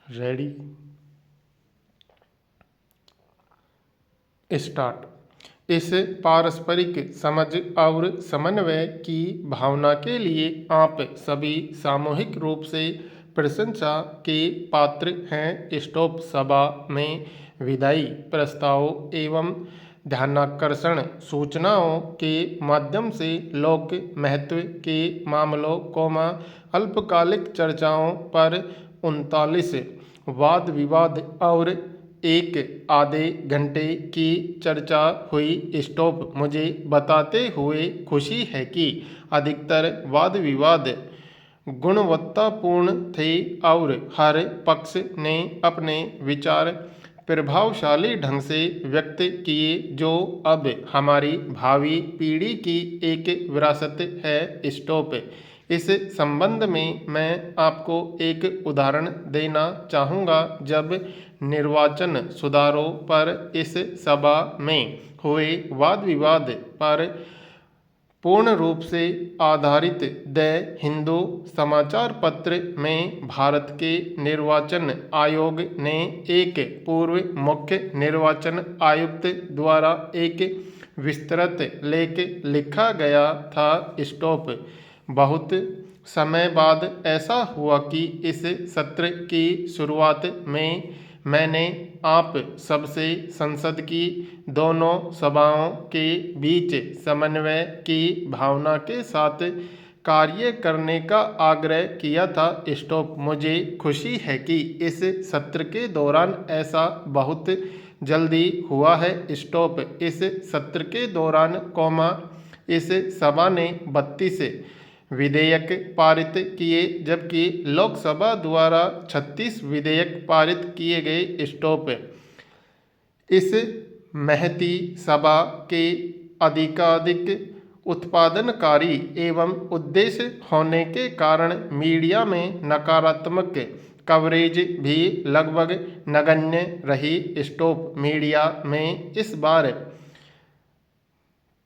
Ready start. इस पारस्परिक समझ और समन्वय की भावना के लिए आप सभी सामूहिक रूप से प्रशंसा के पात्र हैं। स्टॉप सभा में विदाई प्रस्ताव एवं ध्यानाकर्षण सूचनाओं के माध्यम से लोक महत्व के मामलों अल्पकालिक चर्चाओं पर 39 वाद विवाद और एक आधे घंटे की चर्चा हुई। स्टॉप मुझे बताते हुए खुशी है कि अधिकतर वाद विवाद गुणवत्तापूर्ण थे और हर पक्ष ने अपने विचार प्रभावशाली ढंग से व्यक्त किए, जो अब हमारी भावी पीढ़ी की एक विरासत है। स्टॉप। इस संबंध में मैं आपको एक उदाहरण देना चाहूँगा। जब निर्वाचन सुधारों पर इस सभा में हुए वाद विवाद पर पूर्ण रूप से आधारित द हिंदू समाचार पत्र में भारत के निर्वाचन आयोग ने एक पूर्व मुख्य निर्वाचन आयुक्त द्वारा एक विस्तृत लेख लिखा गया था। स्टॉप। बहुत समय बाद ऐसा हुआ कि इस सत्र की शुरुआत में मैंने आप सबसे संसद की दोनों सभाओं के बीच समन्वय की भावना के साथ कार्य करने का आग्रह किया था। स्टॉप। मुझे खुशी है कि इस सत्र के दौरान ऐसा बहुत जल्दी हुआ है। स्टॉप। इस सत्र के दौरान इस सभा ने 32 विधेयक पारित किए, जबकि लोकसभा द्वारा 36 विधेयक पारित किए गए। स्टॉप। इस महती सभा के अधिकाधिक उत्पादनकारी एवं उद्देश्य होने के कारण मीडिया में नकारात्मक कवरेज भी लगभग नगण्य रही। स्टॉप। मीडिया में इस बार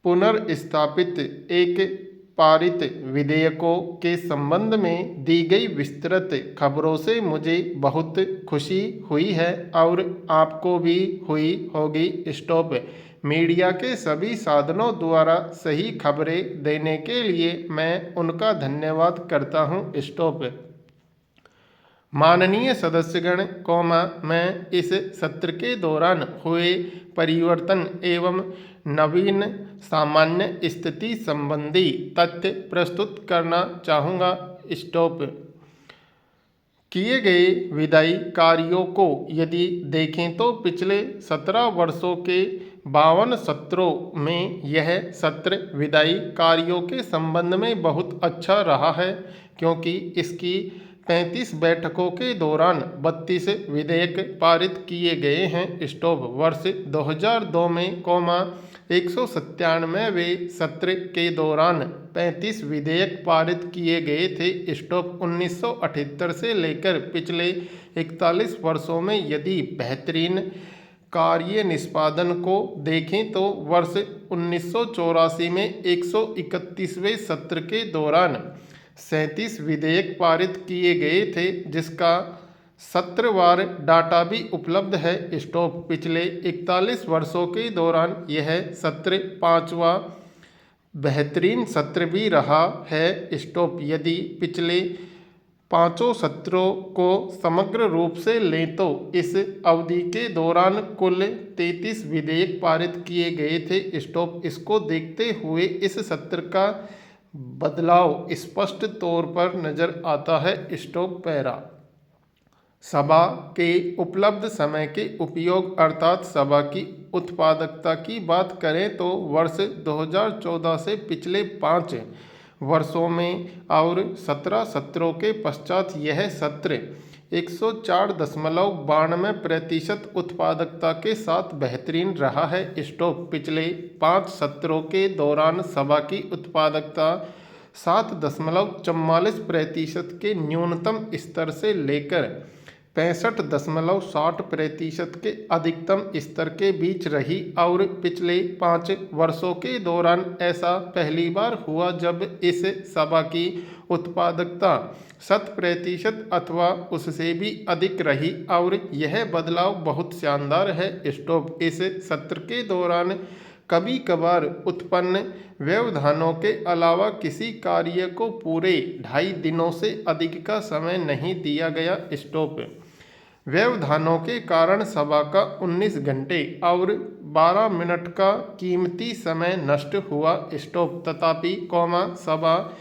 पुनर्स्थापित एक पारित विधेयकों के संबंध में दी गई विस्तृत खबरों से मुझे बहुत खुशी हुई है और आपको भी हुई होगी। स्टॉप। मीडिया के सभी साधनों द्वारा सही खबरें देने के लिए मैं उनका धन्यवाद करता हूं। स्टॉप। माननीय सदस्यगण, मैं इस सत्र के दौरान हुए परिवर्तन एवं नवीन सामान्य स्थिति संबंधी तथ्य प्रस्तुत करना चाहूँगा। स्टॉप। किए गए विधायी कार्यों को यदि देखें तो पिछले 17 वर्षों के 52 सत्रों में यह सत्र विधायी कार्यों के संबंध में बहुत अच्छा रहा है, क्योंकि इसकी 35 बैठकों के दौरान 32 विधेयक पारित किए गए हैं। स्टॉप। वर्ष 2002 में 197वें सत्र के दौरान 35 विधेयक पारित किए गए थे। स्टॉप। 1978 से लेकर पिछले 41 वर्षों में यदि बेहतरीन कार्य निष्पादन को देखें तो वर्ष 1984 में 131वें सत्र के दौरान 37 विधेयक पारित किए गए थे, जिसका सत्रवार डाटा भी उपलब्ध है। स्टॉप। पिछले 41 वर्षों के दौरान यह सत्र 5वां बेहतरीन सत्र भी रहा है। स्टॉप। यदि पिछले 5 सत्रों को समग्र रूप से लें तो इस अवधि के दौरान कुल 33 विधेयक पारित किए गए थे। स्टॉप। इसको देखते हुए इस सत्र का बदलाव स्पष्ट तौर पर नजर आता है। स्टॉप। पैरा। सभा के उपलब्ध समय के उपयोग अर्थात सभा की उत्पादकता की बात करें तो वर्ष 2014 से पिछले 5 वर्षों में और 17 सत्रों के पश्चात यह सत्र 104.92% उत्पादकता के साथ बेहतरीन रहा है। स्टॉप। पिछले 5 सत्रों के दौरान सभा की उत्पादकता 7.44% के न्यूनतम स्तर से लेकर 65.60% के अधिकतम स्तर के बीच रही और पिछले 5 वर्षों के दौरान ऐसा पहली बार हुआ जब इस सभा की उत्पादकता 100% अथवा उससे भी अधिक रही और यह बदलाव बहुत शानदार है। स्टॉप इस सत्र के दौरान कभी कभार उत्पन्न व्यवधानों के अलावा किसी कार्य को पूरे 2.5 दिनों से अधिक का समय नहीं दिया गया। स्टॉप व्यवधानों के कारण सभा का 19 घंटे और 12 मिनट का कीमती समय नष्ट हुआ। स्टॉप तथापि सभा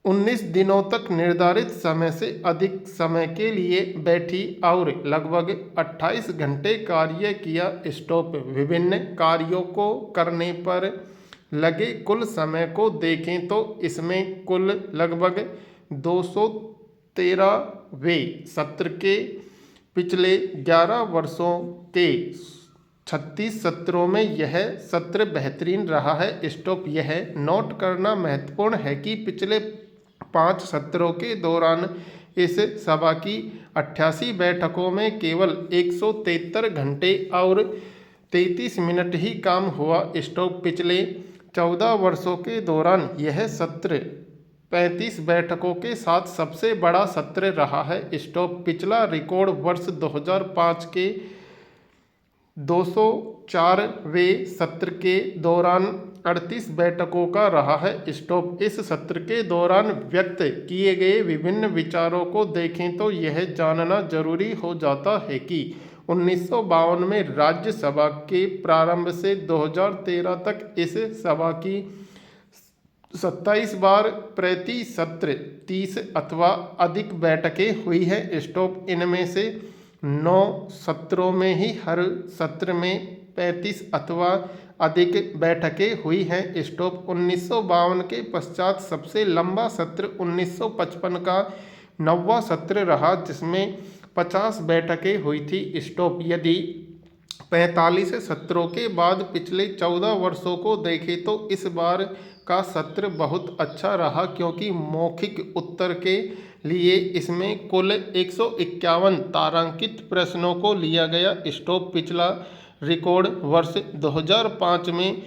19 दिनों तक निर्धारित समय से अधिक समय के लिए बैठी और लगभग 28 घंटे कार्य किया। स्टॉप विभिन्न कार्यों को करने पर लगे कुल समय को देखें तो इसमें कुल लगभग 213वें सत्र के पिछले 11 वर्षों के 36 सत्रों में यह सत्र बेहतरीन रहा है। स्टॉप यह नोट करना महत्वपूर्ण है कि पिछले 5 सत्रों के दौरान इस सभा की 88 बैठकों में केवल 173 घंटे और 33 मिनट ही काम हुआ। स्टॉप पिछले 14 वर्षों के दौरान यह सत्र 35 बैठकों के साथ सबसे बड़ा सत्र रहा है। स्टॉप पिछला रिकॉर्ड वर्ष 2005 के 204वें सत्र के दौरान 38 बैठकों का रहा है। स्टॉप इस सत्र के दौरान व्यक्त किए गए विभिन्न विचारों को देखें तो यह जानना जरूरी हो जाता है कि 1952 में राज्यसभा के प्रारंभ से 2013 तक इस सभा की 27 बार प्रति सत्र 30 अथवा अधिक बैठकें हुई है। स्टॉप इनमें से 9 सत्रों में ही हर सत्र में 35 अथवा अधिक बैठकें हुई हैं। स्टॉप 1952 के पश्चात सबसे लंबा सत्र 1955 का 9वां सत्र रहा जिसमें 50 बैठकें हुई थी। स्टॉप यदि 45 सत्रों के बाद पिछले 14 वर्षों को देखें तो इस बार का सत्र बहुत अच्छा रहा क्योंकि मौखिक उत्तर के लिए इसमें कुल 151 तारांकित प्रश्नों को लिया गया। स्टॉप पिछला रिकॉर्ड वर्ष 2005 में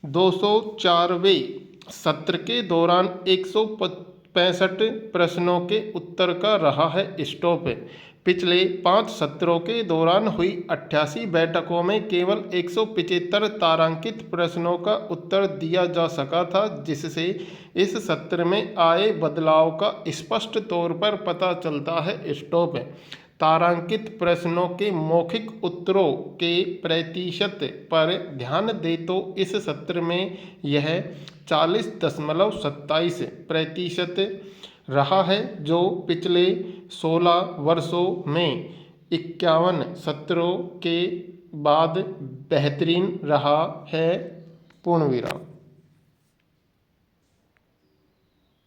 204वें सत्र के दौरान 165 प्रश्नों के उत्तर का रहा है। स्टॉप पिछले 5 सत्रों के दौरान हुई 88 बैठकों में केवल 175 तारांकित प्रश्नों का उत्तर दिया जा सका था जिससे इस सत्र में आए बदलाव का स्पष्ट तौर पर पता चलता है। स्टॉप तारांकित प्रश्नों के मौखिक उत्तरों के प्रतिशत पर ध्यान दें तो इस सत्र में यह 40.27% रहा है जो पिछले 16 वर्षों में 51 सत्रों के बाद बेहतरीन रहा है। पूर्ण विराम।